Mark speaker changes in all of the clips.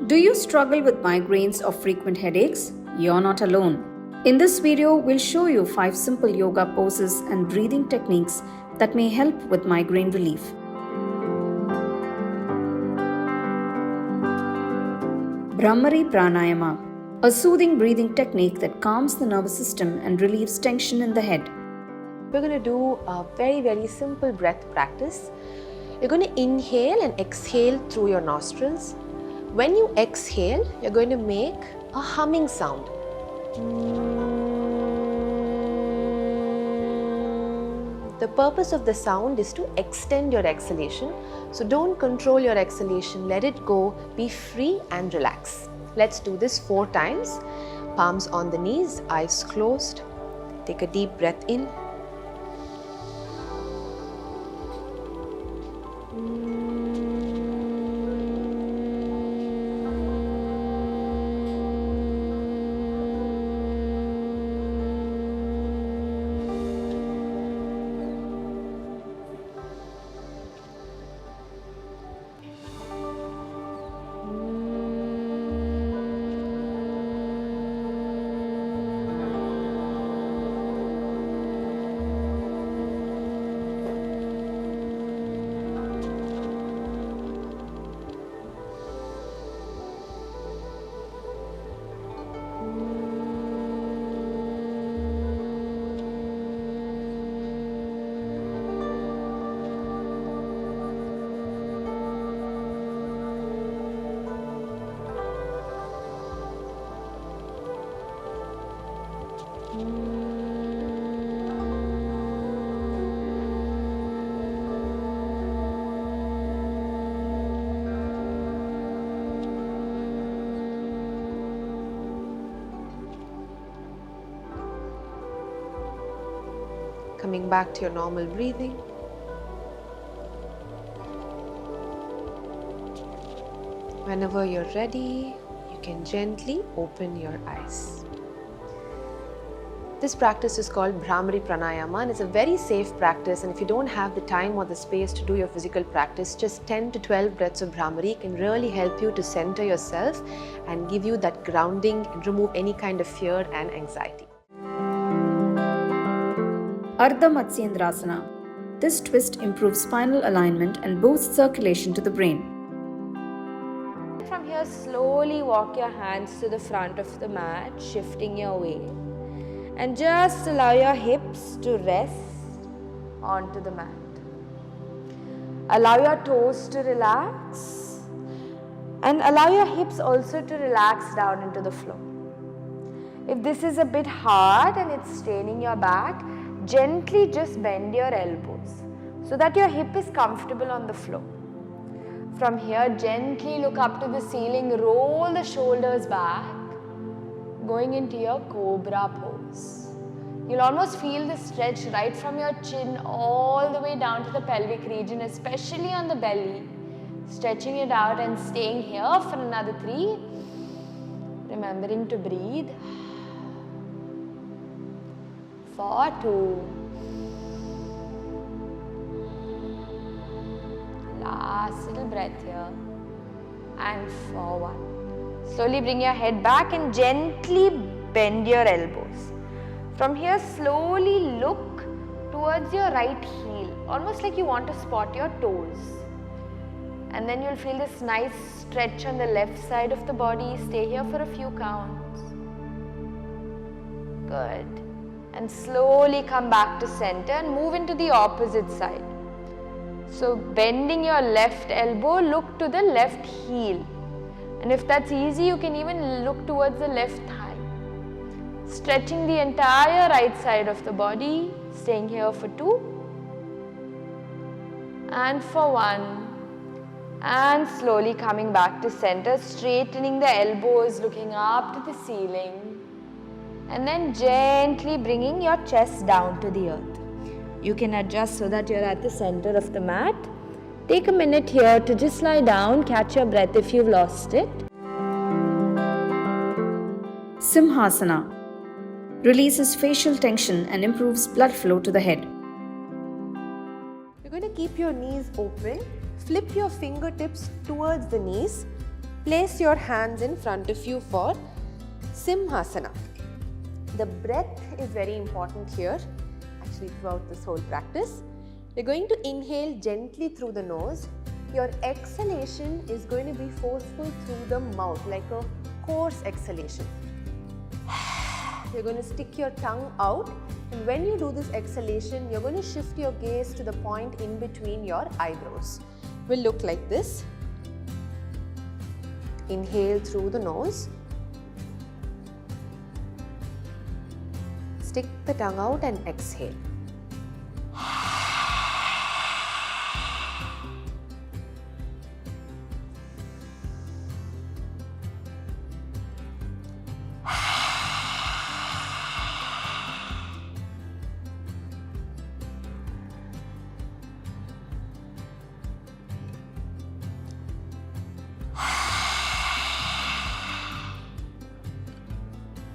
Speaker 1: Do you struggle with migraines or frequent headaches? You're not alone. In this video, we'll show you 5 simple yoga poses and breathing techniques that may help with migraine relief. Bhramari Pranayama, a soothing breathing technique that calms the nervous system and relieves tension in the head.
Speaker 2: We're going to do a very simple breath practice. You're going to inhale and exhale through your nostrils. When you exhale, you're going to make a humming sound. The purpose of the sound is to extend your exhalation. So don't control your exhalation, let it go, be free and relax. Let's do this 4 times. Palms on the knees, eyes closed. Take a deep breath in. Coming back to your normal breathing. Whenever you're ready, you can gently open your eyes. This practice is called Bhramari Pranayama and it's a very safe practice, and if you don't have the time or the space to do your physical practice, just 10 to 12 breaths of Bhramari can really help you to center yourself and give you that grounding and remove any kind of fear and anxiety.
Speaker 1: Ardha Matsyendrasana. This twist improves spinal alignment and boosts circulation to the brain.
Speaker 3: From here, slowly walk your hands to the front of the mat, shifting your weight. And just allow your hips to rest onto the mat. Allow your toes to relax. And allow your hips also to relax down into the floor. If this is a bit hard and it's straining your back, gently just bend your elbows so that your hip is comfortable on the floor. From here, gently look up to the ceiling, roll the shoulders back, going into your cobra pose. You'll almost feel the stretch right from your chin all the way down to the pelvic region, especially on the belly. Stretching it out and staying here for another 3. Remembering to breathe. For 2. Last little breath here. And for 1. Slowly bring your head back and gently bend your elbows. From here, slowly look towards your right heel, almost like you want to spot your toes. And then you'll feel this nice stretch on the left side of the body. Stay here for a few counts. Good. And slowly come back to center and move into the opposite side. So bending your left elbow, look to the left heel. And if that's easy, you can even look towards the left thigh. Stretching the entire right side of the body, staying here for 2. And for 1. And slowly coming back to center, straightening the elbows, looking up to the ceiling. And then gently bringing your chest down to the earth. You can adjust so that you're at the center of the mat. Take a minute here to just lie down, catch your breath if you've lost it.
Speaker 1: Simhasana. Releases facial tension and improves blood flow to the head.
Speaker 2: You're going to keep your knees open. Flip your fingertips towards the knees. Place your hands in front of you for Simhasana. The breath is very important here, actually throughout this whole practice. You're going to inhale gently through the nose. Your exhalation is going to be forceful through the mouth, like a coarse exhalation. You're going to stick your tongue out, and when you do this exhalation, you're going to shift your gaze to the point in between your eyebrows. Will look like this. Inhale through the nose. Stick the tongue out and exhale.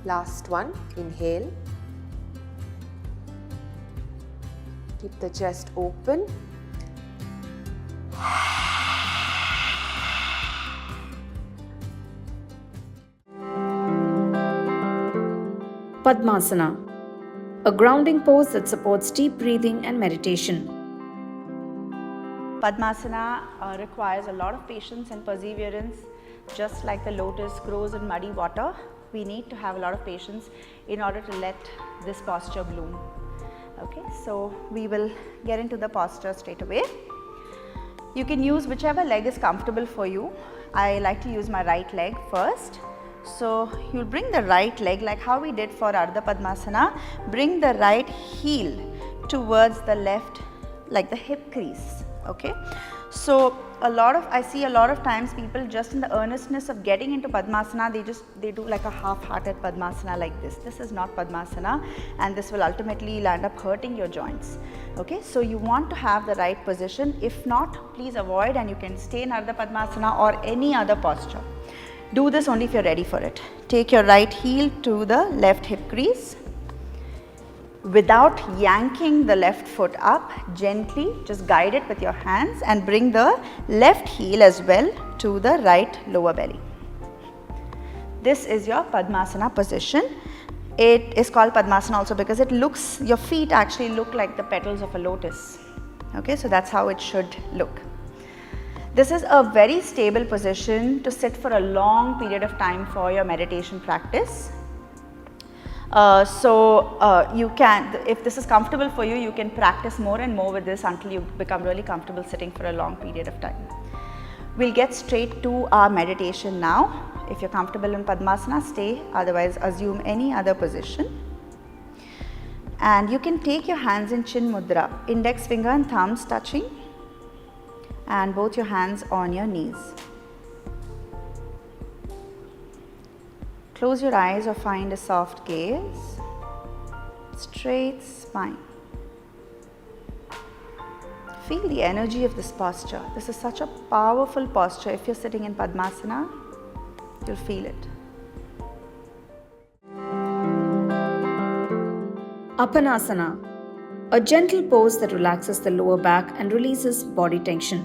Speaker 2: Last one, inhale. Keep the chest open.
Speaker 1: Padmasana, a grounding pose that supports deep breathing and meditation.
Speaker 4: Padmasana requires a lot of patience and perseverance. Just like the lotus grows in muddy water, we need to have a lot of patience in order to let this posture bloom. Okay, so we will get into the posture straight away. You can use whichever leg is comfortable for you. I like to use my right leg first. So you'll bring the right leg like how we did for Ardha Padmasana. Bring the right heel towards the left, like the hip crease. Okay, so I see a lot of times people just in the earnestness of getting into Padmasana, they do like a half-hearted Padmasana like this. This is not Padmasana, and this will ultimately land up hurting your joints. Okay, so you want to have the right position. If not, please avoid, and you can stay in Ardha Padmasana or any other posture. Do this only if you're ready for it. Take your right heel to the left hip crease. Without yanking the left foot up, gently just guide it with your hands and bring the left heel as well to the right lower belly. This is your Padmasana position. It is called Padmasana also because your feet actually look like the petals of a lotus. Okay, so that's how it should look. This is a very stable position to sit for a long period of time for your meditation practice. You can, if this is comfortable for you, you can practice more and more with this until you become really comfortable sitting for a long period of time. We'll get straight to our meditation now. If you're comfortable in Padmasana, stay, otherwise assume any other position. And you can take your hands in Chin Mudra, index finger and thumbs touching, and both your hands on your knees. Close your eyes or find a soft gaze, straight spine. Feel the energy of this posture. This is such a powerful posture. If you're sitting in Padmasana, you'll feel it.
Speaker 1: Apanasana, a gentle pose that relaxes the lower back and releases body tension.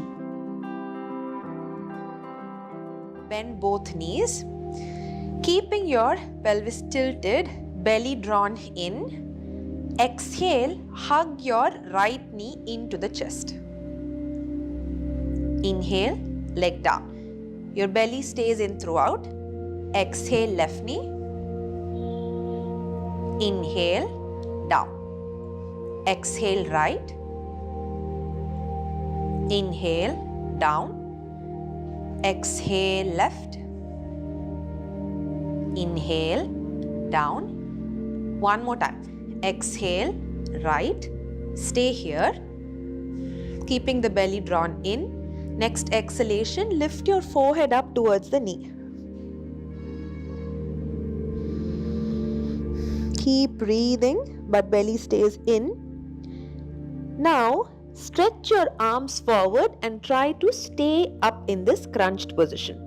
Speaker 2: Bend both knees. Keeping your pelvis tilted, belly drawn in. Exhale, hug your right knee into the chest. Inhale, leg down. Your belly stays in throughout. Exhale, left knee. Inhale, down. Exhale, right. Inhale, down. Exhale, left. Inhale, down. One more time. Exhale, right. Stay here. Keeping the belly drawn in. Next exhalation, lift your forehead up towards the knee. Keep breathing, but belly stays in. Now, stretch your arms forward and try to stay up in this crunched position.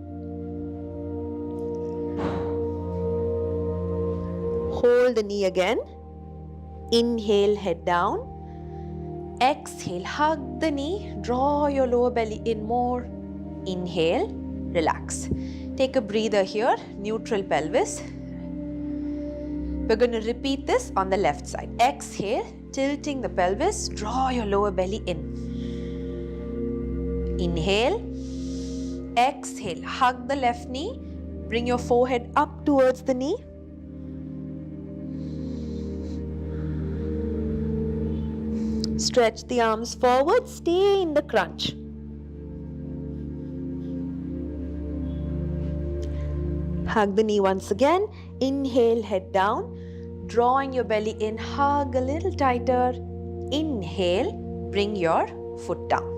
Speaker 2: Hold the knee again. Inhale, head down. Exhale, hug the knee. Draw your lower belly in more. Inhale, relax. Take a breather here, neutral pelvis. We're going to repeat this on the left side. Exhale, tilting the pelvis, draw your lower belly in. Inhale, exhale, hug the left knee, bring your forehead up towards the knee. Stretch the arms forward, stay in the crunch. Hug the knee once again. Inhale, head down. Drawing your belly in, hug a little tighter. Inhale, bring your foot down.